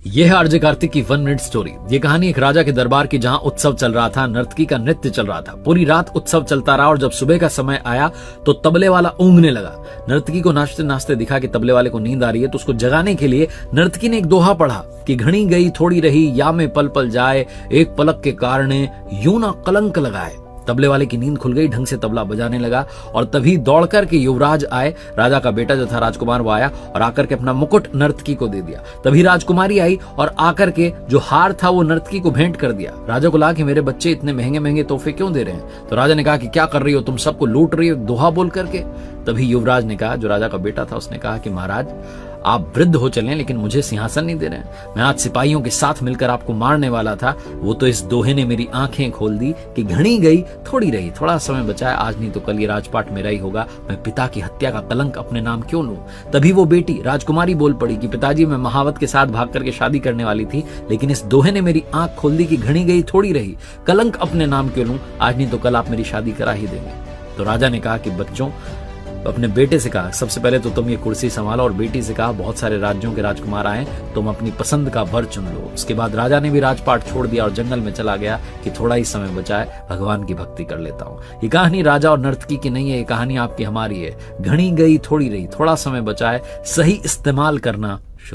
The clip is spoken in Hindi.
यह है आरजे कार्तिक की 1 मिनट स्टोरी। ये कहानी एक राजा के दरबार की, जहां उत्सव चल रहा था, नर्तकी का नृत्य चल रहा था। पूरी रात उत्सव चलता रहा और जब सुबह का समय आया तो तबले वाला ऊँघने लगा। नर्तकी को नाचते नाचते दिखा कि तबले वाले को नींद आ रही है, तो उसको जगाने के लिए नर्तकी ने एक दोहा पढ़ा कि घड़ी गई थोड़ी रही, या में पल पल जाए, एक पलक के कारणे यूं ना कलंक लगाए। तबले वाले की नींद खुल गई, ढंग से तबला बजाने लगा और तभी दौड़कर के युवराज आए। राजा का बेटा जो था राजकुमार, वो आया और आकर के अपना मुकुट नर्तकी को दे दिया। तभी राजकुमारी आई और आकर के जो हार था वो नर्तकी को भेंट कर दिया। राजा को लगा कि मेरे बच्चे इतने महंगे महंगे तोहफे क्यों दे रहे हैं, तो राजा ने कहा कि क्या कर रही हो तुम, सबको लूट रही हो दोहा बोल करके। तभी युवराज ने कहा, जो राजा का बेटा था, उसने कहा कि महाराज आप वृद्ध हो चले लेकिन मुझे सिंहासन नहीं दे रहे हैं। मैं आज सिपाहियों के साथ मिलकर आपको मारने वाला था, वो तो इस दोहे ने मेरी आंखें खोल दी कि घड़ी गई थोड़ी रही, थोड़ा समय बचा है, आज नहीं तो कल ये राजपाट मेरा ही होगा। मैं पिता की हत्या का कलंक अपने नाम क्यों लूं। तभी वो बेटी राजकुमारी बोल पड़ी कि पिताजी, मैं महावत के साथ भाग करके शादी करने वाली थी, लेकिन इस दोहे ने मेरी आंख खोल दी कि घड़ी गई थोड़ी रही, कलंक अपने नाम क्यों लूं, आज नहीं तो कल आप मेरी शादी करा ही देंगे। तो राजा ने कहा कि बच्चों, अपने बेटे से कहा सबसे पहले तो तुम ये कुर्सी संभालो, और बेटी से कहा बहुत सारे राज्यों के राजकुमार आए, तुम अपनी पसंद का वर चुन लो। उसके बाद राजा ने भी राजपाट छोड़ दिया और जंगल में चला गया कि थोड़ा ही समय बचा है, भगवान की भक्ति कर लेता हूँ। ये कहानी राजा और नर्तकी की नहीं है, ये कहानी आपकी हमारी है। घड़ी गई थोड़ी रही, थोड़ा समय बचा है, सही इस्तेमाल करना